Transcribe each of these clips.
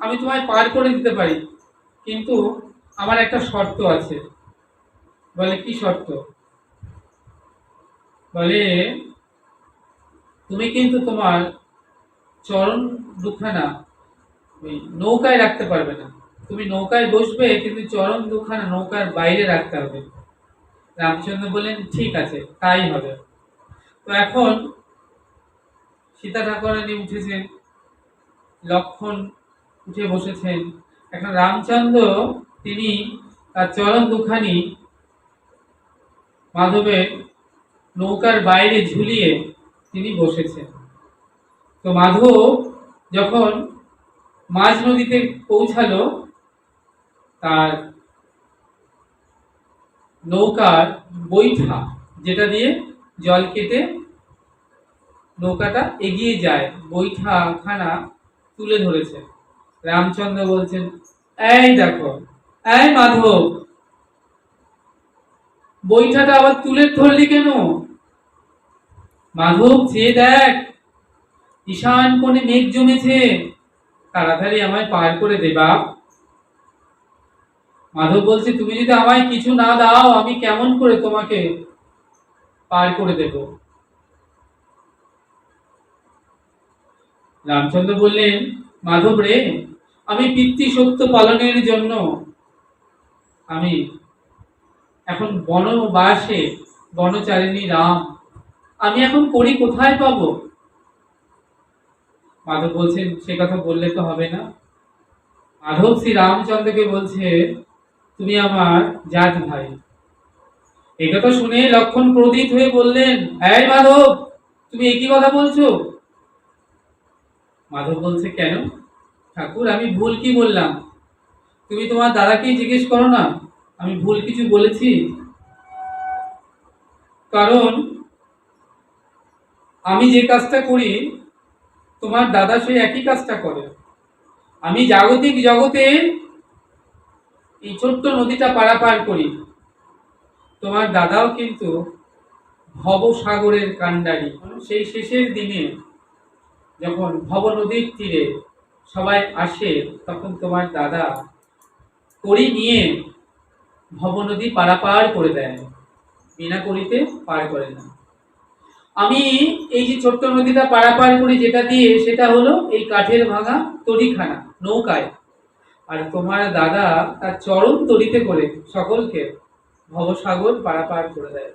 আমি তোমায় পার করে দিতে পারি, কিন্তু আমার একটা শর্ত আছে। বলে কি শর্ত? বলে তুমি কিন্তু তোমার চরণ দুখানা ওই নৌকায় রাখতে পারবে না। তুমি নৌকায় বসবে, কিন্তু চরণ দুখানা নৌকার বাইরে রাখতে হবে। রামচন্দ্র বললেন ঠিক আছে, তাই হবে। তো এখন সীতা ঠাকুরানী উঠেছেন, লক্ষণ উঠে বসেছেন। এখন রামচন্দ্র তিনি তার চরণ দুখানি মাধবের নৌকার বাইরে ঝুলিয়ে তিনি বসেছেন। তো মাধব যখন মাঝ নদীতে পৌঁছালো, তার নৌকার বৈঠা, যেটা দিয়ে জল কেটে নৌকাটা এগিয়ে যায়, বৈঠা খানা তুলে ধরেছে। রামচন্দ্র বলছেন, এই দেখো, এই মাধব, বৈঠাটা আবার তুলে ধরলি কেন? মাধব, চেয়ে দেখ, ঈশান কোণে মেঘ জমেছে, তাড়াতাড়ি আমায় পার করে দে বাপ। মাধব বলছে, তুমি যদি আমায় কিছু না দাও, আমি কেমন করে তোমাকে পার করে দেব? রামচন্দ্র বললেন, মাধব রে, আমি পিতৃ সত্য পালনের জন্য আমি এখন বনবাসে বনচারিণী রাম, আমি এখন করি কোথায় পাবো? মাধব বলছেন, সে কথা বললে তো হবে না। মাধব শ্রী রামচন্দ্রকে বলছে, তুমি আমার জাত ভাই। এই কথা শুনে লক্ষণ ক্রোধিত হয়ে বললেন, এই মাধব, তুমি একই কথা বলছো? মাধব বলছে, কেন ঠাকুর, আমি ভুল কি বললাম? তুমি তোমার দাদাকেই জিজ্ঞেস করো না, আমি ভুল কিছু বলেছি? কারণ আমি যে কাজটা করি, তোমার দাদা সেই একই কাজটা করে। আমি জাগতিক জগতে এই ছোট্ট নদীটা পারাপার করি, তোমার দাদাও কিন্তু ভবসাগরের কাণ্ডারি। সেই শেষের দিনে যখন ভব নদীর তীরে সবাই আসে, তখন তোমার দাদা কড়ি নিয়ে ভব নদী পারাপার করে দেয়, বিনা কড়িতে পার করে না। আমি এই যে ছোট্ট নদীটা পারাপার করি যেটা দিয়ে, সেটা হলো এই কাঠের ভাঙা তড়িখানা নৌকায়। আর তোমার দাদা তার চরম তড়িতে করে সকলকে ভবসাগর পারাপার করে দেয়।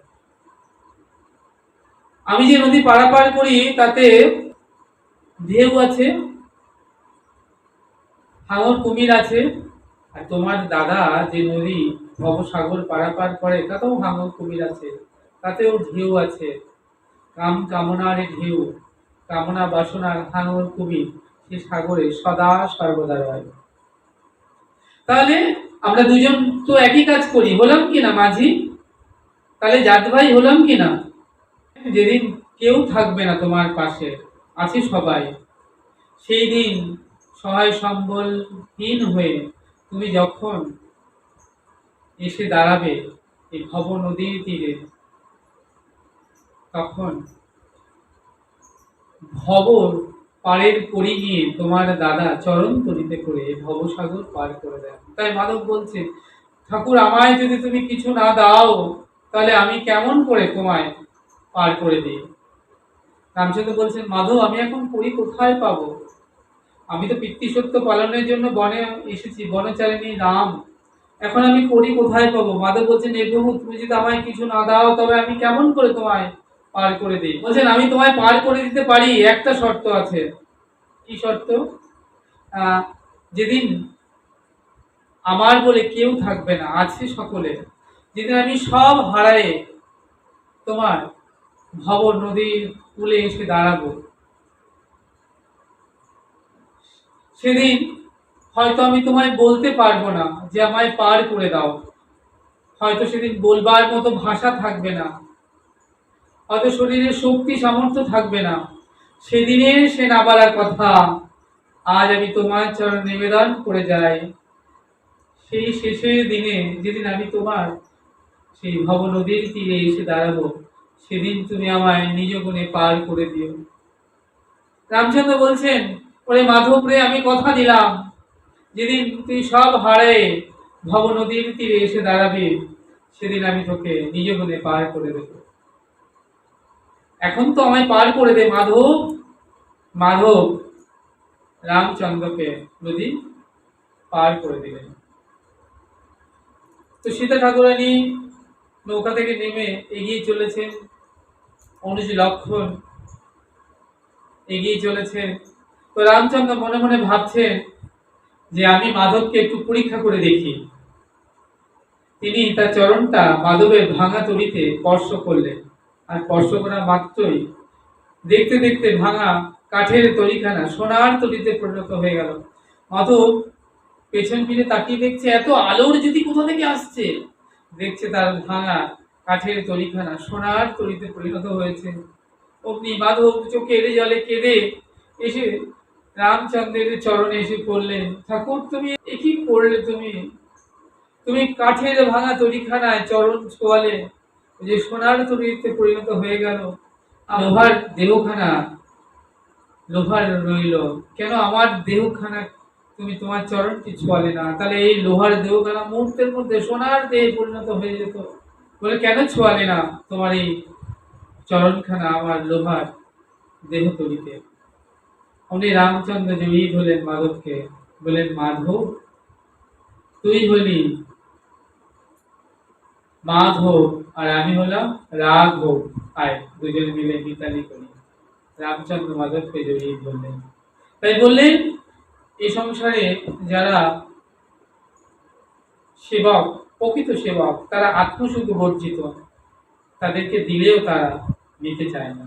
আমি যে নদী পারাপার করি তাতে ঢেউ আছে, হাঙর কুমির আছে। আর তোমার দাদা যে নদী ভবসাগর পারাপার করে, তাতেও হাঙর কুমির আছে, তাতেও ঢেউ আছে। কাম কামনার ঢেউ, কামনা বাসনার হাঙর কুমির সে সাগরে সদা সর্বদা রয়। তাহলে আমরা দুজন তো একই কাজ করি, হলাম কিনা মাঝি? তাহলে জাত ভাই হলাম কিনা? যেদিন কেউ থাকবে না তোমার পাশে, আছে সবাই, সেই দিন সহায় সম্বলহীন হয়ে তুমি যখন এসে দাঁড়াবে এই ভব নদীর তীরে, তখন ভব পাড়ের কড়ি নিয়ে তোমার দাদা চরণ তলিতে করে ভবসাগর পার করে দেন। তাই মাধব বলছে, ঠাকুর, আমায় যদি তুমি কিছু না দাও, তাহলে আমি কেমন করে তোমায় পার করে দিই? রামচন্দ্র বলছেন, মাধব, আমি এখন কড়ি কোথায় পাবো? আমি তো পিতৃসত্য পালনের জন্য বনে এসেছি, বনচারিণী রাম, এখন আমি কড়ি কোথায় পাবো? মাধব বলছেন, এ প্রভু, তুমি যদি আমায় কিছু না দাও, তবে আমি কেমন করে তোমায় পার করে দিই? বলছেন, আমি তোমায় পার করে দিতে পারি, একটা শর্ত আছে। কি শর্ত? আহ যেদিন আমার বলে কেউ থাকবে না, আছে সকলে, যেদিন আমি সব হারায়ে তোমার ভব নদীর কূলে এসে দাঁড়াবো, সেদিন হয়তো আমি তোমায় বলতে পারবো না যে আমায় পার করে দাও। হয়তো সেদিন বলবার মতো ভাষা থাকবে না, হয়তো শরীরে শক্তি সামর্থ্য থাকবে না। সেদিনের সে না বলার কথা আজ আমি তোমার চরণ নিবেদন করে যাই। সেই শেষের দিনে, যেদিন আমি তোমার সেই ভব নদীর তীরে এসে দাঁড়াবো, সেদিন তুমি আমায় নিজ গুণে পার করে দিও। রামচন্দ্র বলছেন, ওরে মাধব রে, আমি কথা দিলাম, যেদিন তুই সব হারে ভব নদীর তীরে এসে দাঁড়াবি, সেদিন আমি তোকে নিজ গুণে পার করে দেব। এখন তো আমায় পার করে দে মাধব। মাধব রামচন্দ্রকে নদী পার করে দিলেন। তো সীতা ঠাকুরানী নৌকা থেকে নেমে এগিয়ে চলেছেন, অনুজ লক্ষণ এগিয়ে চলেছেন। তো রামচন্দ্র মনে মনে ভাবছেন যে আমি মাধবকে একটু পরীক্ষা করে দেখি। তিনি তার চরণটা মাধবের ভাঙা তরিতে স্পর্শ করলেন, আর স্পর্শ করা মাত্রই দেখতে দেখতে ভাঙা কাঠের তরিখানা সোনার তরিতে পরিণত হয়ে গেল। মাধব পেছন ফিরে তাকিয়ে দেখছে এত আলোর যদি কোথা থেকে আসছে, দেখছে তার ভাঙা কাঠের তরিখানা সোনার তরিতে পরিণত হয়েছে। অমনি মাধব চোখের জলে কেঁদে এসে রামচন্দ্রের চরণে এসে পড়লেন, ঠাকুর তুমি এ কি করলে? তুমি তুমি কাঠের ভাঙা তরিখানায় চরণ ছোঁয়ালে, যে সোনার তরিতে পরিণত হয়ে গেল। লোহার দেহখানা লোহার রইল, কেন আমার দেহখানা তুমি তোমার চরণটি ছোঁয়ালে না? তাহলে এই লোহার দেহখানা মুহূর্তের মধ্যে সোনার দেহে পরিণত হয়ে যেত। বলে কেন ছোঁয়ালে না তোমার এই চরণখানা আমার লোহার দেহ তরিতে? উনি রামচন্দ্র জয়ী হলেন মাধবকে, বলেন মাধব তুই হলি মাধব আর আমি হলাম রাঘব, আয় দুজন মিলে মিতালি করি। রামচন্দ্র মাধবকে জড়িয়ে বললেন। তাই বললেন এই সংসারে যারা সেবক, প্রকৃত সেবক, তারা আত্মসুখ বর্জিত, তাদেরকে দিলেও তারা নিতে চায় না।